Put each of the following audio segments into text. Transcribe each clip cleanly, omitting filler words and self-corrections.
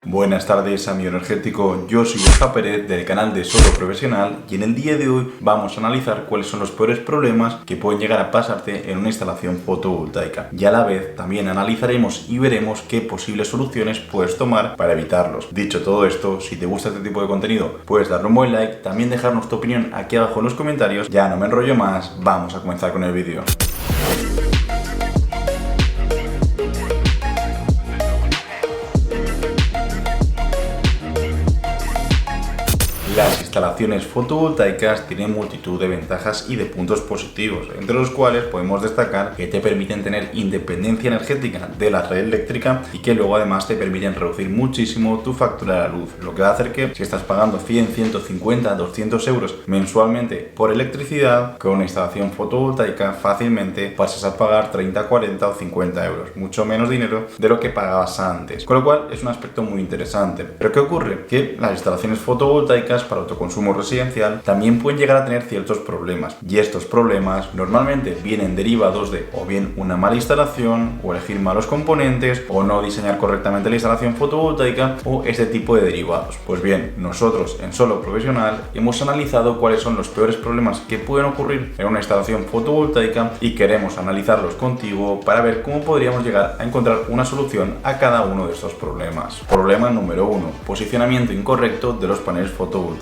Buenas tardes, amigo energético, yo soy Borja Pérez del canal de Solo Profesional y en el día de hoy vamos a analizar cuáles son los peores problemas que pueden llegar a pasarte en una instalación fotovoltaica y a la vez también analizaremos y veremos qué posibles soluciones puedes tomar para evitarlos. Dicho todo esto, si te gusta este tipo de contenido puedes darle un buen like, también dejarnos tu opinión aquí abajo en los comentarios. Ya no me enrollo más, vamos a comenzar con el vídeo. Las instalaciones fotovoltaicas tienen multitud de ventajas y de puntos positivos, entre los cuales podemos destacar que te permiten tener independencia energética de la red eléctrica y que luego además te permiten reducir muchísimo tu factura de la luz, lo que va a hacer que si estás pagando 100, 150, 200 euros mensualmente por electricidad, con una instalación fotovoltaica fácilmente pases a pagar 30, 40 o 50 euros, mucho menos dinero de lo que pagabas antes, con lo cual es un aspecto muy interesante. Pero ¿qué ocurre? Que las instalaciones fotovoltaicas para autoconsumo residencial también pueden llegar a tener ciertos problemas, y estos problemas normalmente vienen derivados de o bien una mala instalación, o elegir malos componentes, o no diseñar correctamente la instalación fotovoltaica, o este tipo de derivados. Pues bien, nosotros en Solo Profesional hemos analizado cuáles son los peores problemas que pueden ocurrir en una instalación fotovoltaica y queremos analizarlos contigo para ver cómo podríamos llegar a encontrar una solución a cada uno de estos problemas. Problema número 1: posicionamiento incorrecto de los paneles fotovoltaicos.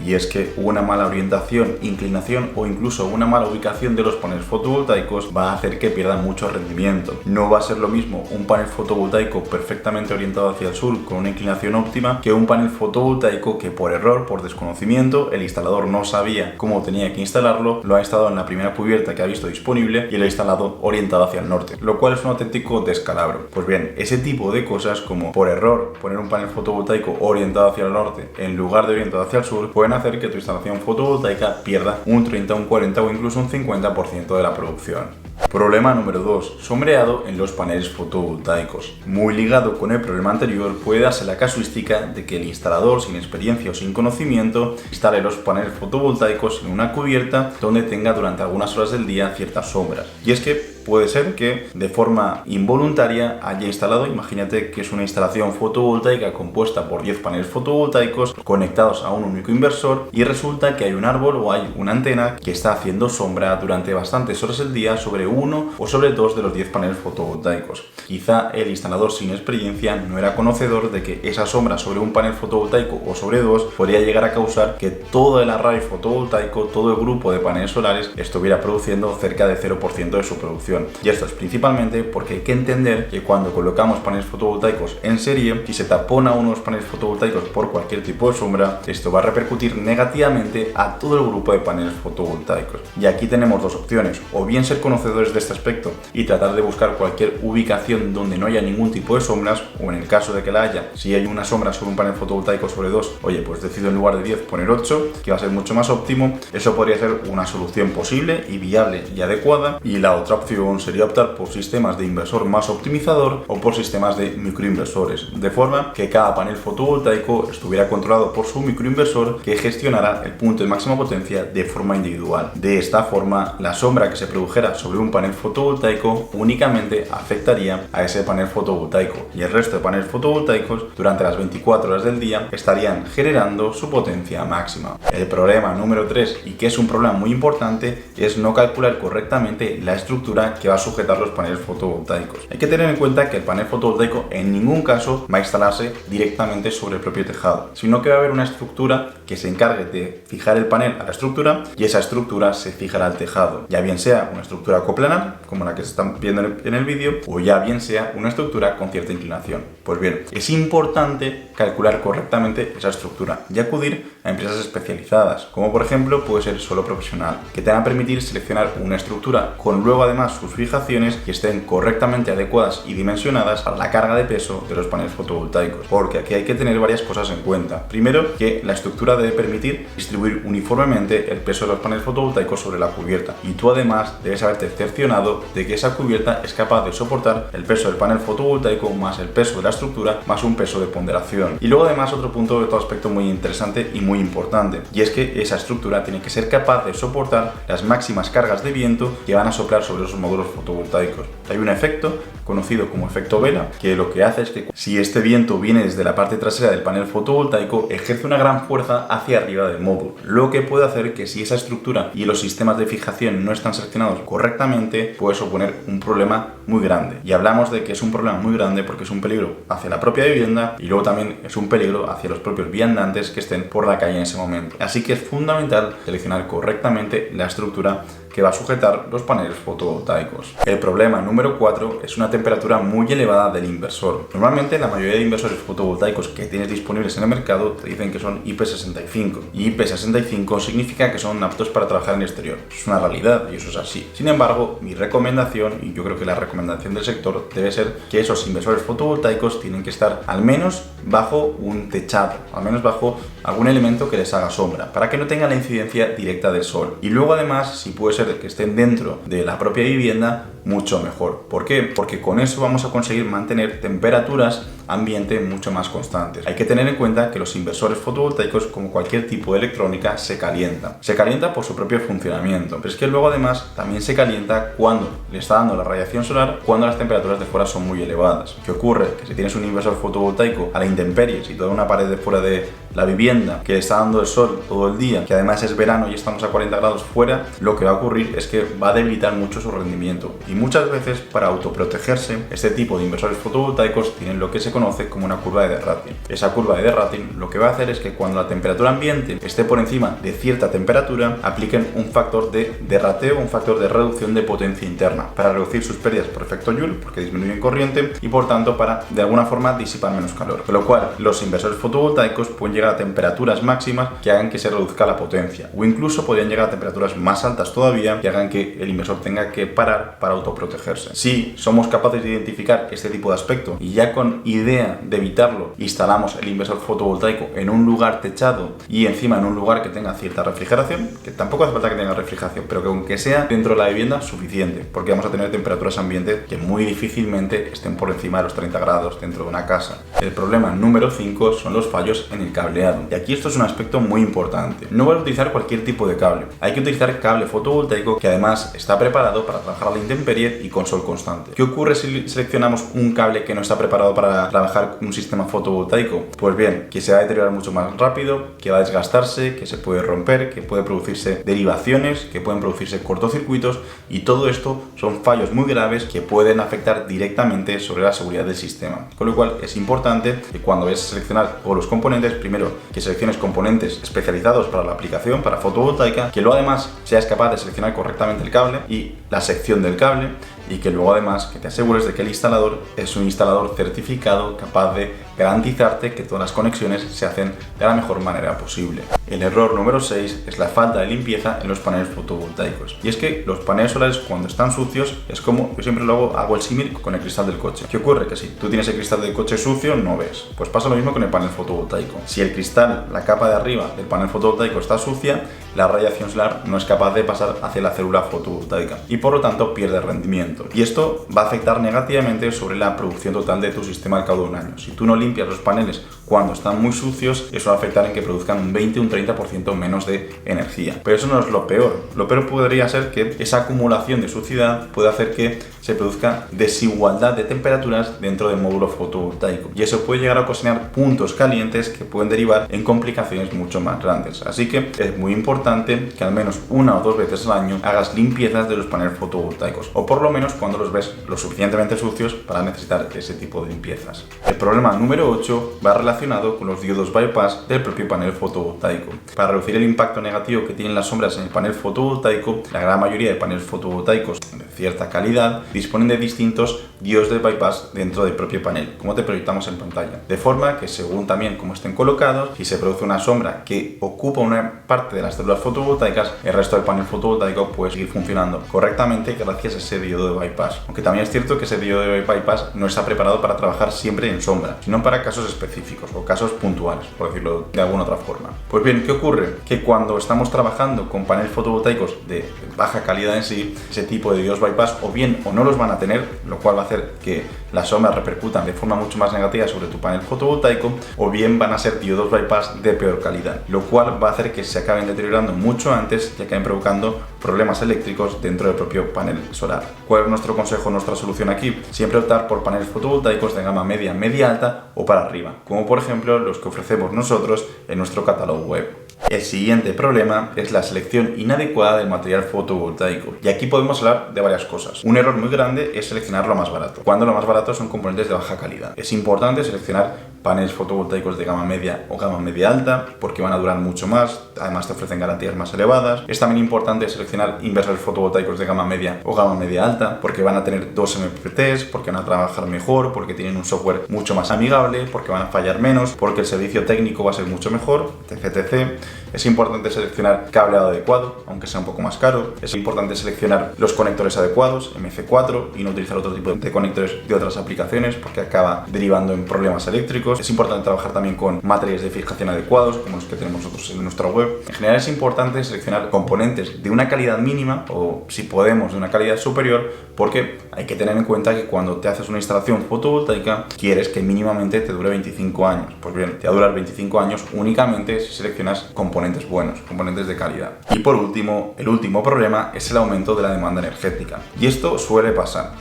Y es que una mala orientación, inclinación o incluso una mala ubicación de los paneles fotovoltaicos va a hacer que pierdan mucho rendimiento. No va a ser lo mismo un panel fotovoltaico perfectamente orientado hacia el sur con una inclinación óptima que un panel fotovoltaico que por error, por desconocimiento, el instalador no sabía cómo tenía que instalarlo, lo ha instalado en la primera cubierta que ha visto disponible y lo ha instalado orientado hacia el norte, lo cual es un auténtico descalabro. Pues bien, ese tipo de cosas como por error poner un panel fotovoltaico orientado hacia el norte en lugar de orientado hacia el sur pueden hacer que tu instalación fotovoltaica pierda un 30, un 40 o incluso un 50% de la producción. Problema número 2: sombreado en los paneles fotovoltaicos. Muy ligado con el problema anterior, puede darse la casuística de que el instalador sin experiencia o sin conocimiento instale los paneles fotovoltaicos en una cubierta donde tenga durante algunas horas del día ciertas sombras. Y es que puede ser que de forma involuntaria haya instalado, imagínate que es una instalación fotovoltaica compuesta por 10 paneles fotovoltaicos conectados a un único inversor y resulta que hay un árbol o hay una antena que está haciendo sombra durante bastantes horas del día sobre uno o sobre dos de los 10 paneles fotovoltaicos. Quizá el instalador sin experiencia no era conocedor de que esa sombra sobre un panel fotovoltaico o sobre dos podría llegar a causar que todo el array fotovoltaico, todo el grupo de paneles solares estuviera produciendo cerca de 0% de su producción. Y esto es principalmente porque hay que entender que cuando colocamos paneles fotovoltaicos en serie, si se tapona unos paneles fotovoltaicos por cualquier tipo de sombra, esto va a repercutir negativamente a todo el grupo de paneles fotovoltaicos. Y aquí tenemos dos opciones: o bien ser conocedores de este aspecto y tratar de buscar cualquier ubicación donde no haya ningún tipo de sombras, o en el caso de que la haya, si hay una sombra sobre un panel fotovoltaico sobre dos, oye, pues decido en lugar de 10 poner 8, que va a ser mucho más óptimo. Eso podría ser una solución posible y viable y adecuada. Y la otra opción sería optar por sistemas de inversor más optimizador o por sistemas de microinversores, de forma que cada panel fotovoltaico estuviera controlado por su microinversor que gestionara el punto de máxima potencia de forma individual. De esta forma, la sombra que se produjera sobre un panel fotovoltaico únicamente afectaría a ese panel fotovoltaico y el resto de paneles fotovoltaicos durante las 24 horas del día estarían generando su potencia máxima. El problema número 3, y que es un problema muy importante, es no calcular correctamente la estructura que va a sujetar los paneles fotovoltaicos. Hay que tener en cuenta que el panel fotovoltaico en ningún caso va a instalarse directamente sobre el propio tejado, sino que va a haber una estructura que se encargue de fijar el panel a la estructura y esa estructura se fijará al tejado, ya bien sea una estructura coplanar, como la que se están viendo en el vídeo, o ya bien sea una estructura con cierta inclinación. Pues bien, es importante calcular correctamente esa estructura y acudir a empresas especializadas, como por ejemplo puede ser Solo Profesional, que te van a permitir seleccionar una estructura con luego además sus fijaciones que estén correctamente adecuadas y dimensionadas a la carga de peso de los paneles fotovoltaicos, porque aquí hay que tener varias cosas en cuenta. Primero, que la estructura debe permitir distribuir uniformemente el peso de los paneles fotovoltaicos sobre la cubierta, y tú además debes haberte cerciorado de que esa cubierta es capaz de soportar el peso del panel fotovoltaico más el peso de la estructura más un peso de ponderación. Y luego además otro punto de todo aspecto muy interesante y muy importante, y es que esa estructura tiene que ser capaz de soportar las máximas cargas de viento que van a soplar sobre esos módulos fotovoltaicos. Hay un efecto conocido como efecto vela, que lo que hace es que si este viento viene desde la parte trasera del panel fotovoltaico, ejerce una gran fuerza hacia arriba del módulo, lo que puede hacer que si esa estructura y los sistemas de fijación no están seleccionados correctamente, puede suponer un problema muy grande. Y hablamos de que es un problema muy grande porque es un peligro hacia la propia vivienda y luego también es un peligro hacia los propios viandantes que estén por la calle en ese momento. Así que es fundamental seleccionar correctamente la estructura que va a sujetar los paneles fotovoltaicos. El problema número 4 es una temperatura muy elevada del inversor. Normalmente la mayoría de inversores fotovoltaicos que tienes disponibles en el mercado te dicen que son IP65, y IP65 significa que son aptos para trabajar en el exterior. Es una realidad y eso es así. Sin embargo, mi recomendación, y yo creo que la recomendación del sector, debe ser que esos inversores fotovoltaicos tienen que estar al menos bajo un techado, al menos bajo algún elemento que les haga sombra, para que no tengan la incidencia directa del sol. Y luego además, si puede ser que estén dentro de la propia vivienda, mucho mejor. ¿Por qué? Porque con eso vamos a conseguir mantener temperaturas ambiente mucho más constantes. Hay que tener en cuenta que los inversores fotovoltaicos, como cualquier tipo de electrónica, se calientan. Se calienta por su propio funcionamiento, pero es que luego además también se calienta cuando le está dando la radiación solar, cuando las temperaturas de fuera son muy elevadas. ¿Qué ocurre? Que si tienes un inversor fotovoltaico a la intemperie, si toda una pared de fuera de la vivienda que le está dando el sol todo el día, que además es verano y estamos a 40 grados fuera, lo que va a ocurrir es que va a debilitar mucho su rendimiento. Y muchas veces, para autoprotegerse, este tipo de inversores fotovoltaicos tienen lo que se conoce como una curva de Derratin. Esa curva de Derratin lo que va a hacer es que cuando la temperatura ambiente esté por encima de cierta temperatura, apliquen un factor de derrateo, un factor de reducción de potencia interna, para reducir sus pérdidas por efecto Joule, porque disminuyen corriente, y por tanto para de alguna forma disipar menos calor. Con lo cual, los inversores fotovoltaicos pueden llegar a temperaturas máximas que hagan que se reduzca la potencia, o incluso podrían llegar a temperaturas más altas todavía que hagan que el inversor tenga que parar para autoprotegerse. Si somos capaces de identificar este tipo de aspecto y ya con idea de evitarlo instalamos el inversor fotovoltaico en un lugar techado y encima en un lugar que tenga cierta refrigeración, que tampoco hace falta que tenga refrigeración, pero que aunque sea dentro de la vivienda suficiente, porque vamos a tener temperaturas ambiente que muy difícilmente estén por encima de los 30 grados dentro de una casa. El problema número 5 son los fallos en el cableado, y aquí esto es un aspecto muy importante. No vale utilizar cualquier tipo de cable, hay que utilizar cable fotovoltaico que además está preparado para trabajar a la intemperie y con sol constante. ¿Qué ocurre si seleccionamos un cable que no está preparado para trabajar un sistema fotovoltaico? Pues bien, que se va a deteriorar mucho más rápido, que va a desgastarse, que se puede romper, que puede producirse derivaciones, que pueden producirse cortocircuitos, y todo esto son fallos muy graves que pueden afectar directamente sobre la seguridad del sistema. Con lo cual es importante que cuando vayas a seleccionar todos los componentes, primero que selecciones componentes especializados para la aplicación, para fotovoltaica, que luego además seas capaz de seleccionar correctamente el cable y la sección del cable, y que luego además que te asegures de que el instalador es un instalador certificado capaz de garantizarte que todas las conexiones se hacen de la mejor manera posible. El error número 6 es la falta de limpieza en los paneles fotovoltaicos. Y es que los paneles solares, cuando están sucios, es como, yo siempre hago el símil con el cristal del coche. ¿Qué ocurre? Que si tú tienes el cristal del coche sucio, no ves. Pues pasa lo mismo con el panel fotovoltaico. Si el cristal, la capa de arriba del panel fotovoltaico está sucia, la radiación solar no es capaz de pasar hacia la célula fotovoltaica y por lo tanto pierde rendimiento. Y esto va a afectar negativamente sobre la producción total de tu sistema al cabo de un año. Si tú no limpias los paneles cuando están muy sucios, eso va a afectar en que produzcan un 20 o un 30% menos de energía. Pero eso no es lo peor. Lo peor podría ser que esa acumulación de suciedad puede hacer que se produzca desigualdad de temperaturas dentro del módulo fotovoltaico. Y eso puede llegar a ocasionar puntos calientes que pueden derivar en complicaciones mucho más grandes. Así que es muy importante que al menos 1 o 2 veces al año hagas limpiezas de los paneles fotovoltaicos, o por lo menos cuando los ves lo suficientemente sucios para necesitar ese tipo de limpiezas. El problema número 8 va relacionado con los diodos bypass del propio panel fotovoltaico. Para reducir el impacto negativo que tienen las sombras en el panel fotovoltaico, la gran mayoría de paneles fotovoltaicos de cierta calidad disponen de distintos diodos de bypass dentro del propio panel, como te proyectamos en pantalla, de forma que según también cómo estén colocados, si se produce una sombra que ocupa una parte de las células fotovoltaicas, el resto del panel fotovoltaico puede seguir funcionando correctamente gracias a ese diodo de bypass. Aunque también es cierto que ese diodo de bypass no está preparado para trabajar siempre en sombra, sino para casos específicos o casos puntuales, por decirlo de alguna otra forma. Pues bien, ¿qué ocurre? Que cuando estamos trabajando con paneles fotovoltaicos de baja calidad en sí, ese tipo de diodos bypass o bien o no los van a tener, lo cual va a hacer que las sombras repercutan de forma mucho más negativa sobre tu panel fotovoltaico, o bien van a ser diodos bypass de peor calidad, lo cual va a hacer que se acaben deteriorando mucho antes y acaben provocando problemas eléctricos dentro del propio panel solar. ¿Cuál es nuestro consejo, nuestra solución aquí? Siempre optar por paneles fotovoltaicos de gama media, media alta o para arriba, como por ejemplo los que ofrecemos nosotros en nuestro catálogo web. El siguiente problema es la selección inadecuada del material fotovoltaico, y aquí podemos hablar de varias cosas. Un error muy grande es seleccionar lo más barato, cuando lo más barato son componentes de baja calidad. Es importante seleccionar paneles fotovoltaicos de gama media o gama media alta, porque van a durar mucho más, además te ofrecen garantías más elevadas. Es también importante seleccionar inversores fotovoltaicos de gama media o gama media alta, porque van a tener 2 MPPTs, porque van a trabajar mejor, porque tienen un software mucho más amigable, porque van a fallar menos, porque el servicio técnico va a ser mucho mejor, etc. Es importante seleccionar cableado adecuado, aunque sea un poco más caro. Es importante seleccionar los conectores adecuados, MF4, y no utilizar otro tipo de conectores de otras aplicaciones, porque acaba derivando en problemas eléctricos. Es importante trabajar también con materiales de fijación adecuados, como los que tenemos nosotros en nuestra web. En general es importante seleccionar componentes de una calidad mínima, o si podemos de una calidad superior, porque hay que tener en cuenta que cuando te haces una instalación fotovoltaica quieres que mínimamente te dure 25 años. Pues bien, te va a durar 25 años únicamente si seleccionas componentes buenos, componentes de calidad. Y por último, el último problema es el aumento de la demanda energética. Y esto suele pasar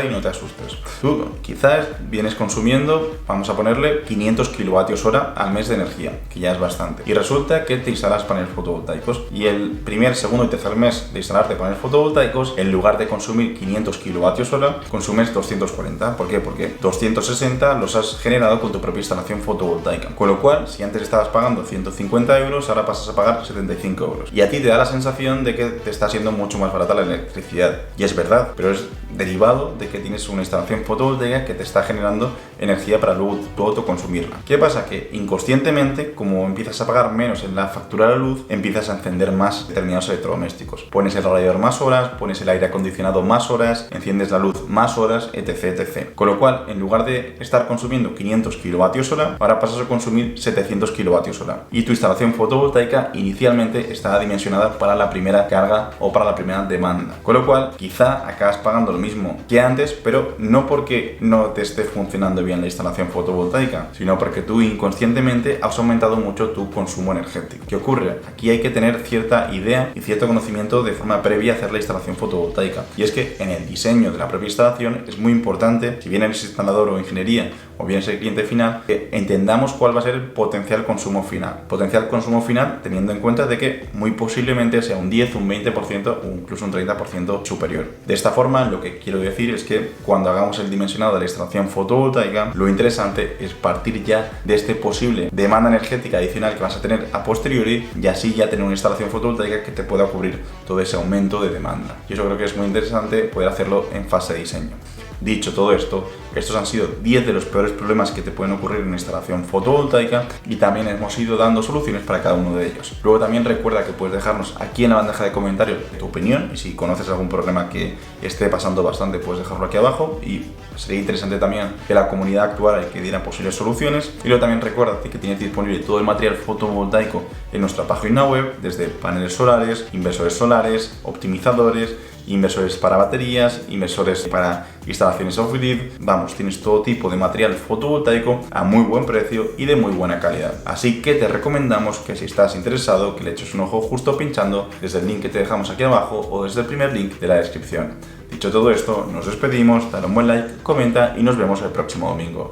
y no te asustes. Tú quizás vienes consumiendo, vamos a ponerle 500 kWh al mes de energía, que ya es bastante. Y resulta que te instalas paneles fotovoltaicos y el primer, segundo y tercer mes de instalarte paneles fotovoltaicos, en lugar de consumir 500 kWh, consumes 240. ¿Por qué? Porque 260 los has generado con tu propia instalación fotovoltaica. Con lo cual, si antes estabas pagando 150 euros, ahora pasas a pagar 75 euros. Y a ti te da la sensación de que te está siendo mucho más barata la electricidad. Y es verdad, pero es derivado de que tienes una instalación fotovoltaica que te está generando energía para luego tú autoconsumirla. ¿Qué pasa? Que inconscientemente, como empiezas a pagar menos en la factura de la luz, empiezas a encender más determinados electrodomésticos. Pones el radiador más horas, pones el aire acondicionado más horas, enciendes la luz más horas, etc. Con lo cual, en lugar de estar consumiendo 500 kWh, ahora pasas a consumir 700 kWh. Y tu instalación fotovoltaica inicialmente estaba dimensionada para la primera carga o para la primera demanda. Con lo cual, quizá acabas pagando lo mismo que antes, pero no porque no te esté funcionando bien la instalación fotovoltaica, sino porque tú inconscientemente has aumentado mucho tu consumo energético. ¿Qué ocurre? Aquí hay que tener cierta idea y cierto conocimiento de forma previa a hacer la instalación fotovoltaica. Y es que en el diseño de la propia instalación es muy importante, si bien eres instalador o ingeniería, o bien es el cliente final, que entendamos cuál va a ser el potencial consumo final. Potencial consumo final teniendo en cuenta de que muy posiblemente sea un 10, un 20% o incluso un 30% superior. De esta forma, lo que quiero decir es que cuando hagamos el dimensionado de la instalación fotovoltaica, lo interesante es partir ya de este posible demanda energética adicional que vas a tener a posteriori, y así ya tener una instalación fotovoltaica que te pueda cubrir todo ese aumento de demanda. Y eso creo que es muy interesante poder hacerlo en fase de diseño. Dicho todo esto, estos han sido 10 de los peores problemas que te pueden ocurrir en una instalación fotovoltaica, y también hemos ido dando soluciones para cada uno de ellos. Luego también recuerda que puedes dejarnos aquí en la bandeja de comentarios tu opinión, y si conoces algún problema que esté pasando bastante, puedes dejarlo aquí abajo, y sería interesante también que la comunidad actuara y que diera posibles soluciones. Y luego también recuerda que tienes disponible todo el material fotovoltaico en nuestra página web, desde paneles solares, inversores solares, optimizadores, inversores para baterías, inversores para instalaciones off-grid. Vamos, tienes todo tipo de material fotovoltaico a muy buen precio y de muy buena calidad. Así que te recomendamos que si estás interesado, que le eches un ojo justo pinchando desde el link que te dejamos aquí abajo o desde el primer link de la descripción. Dicho todo esto, nos despedimos, dale un buen like, comenta y nos vemos el próximo domingo.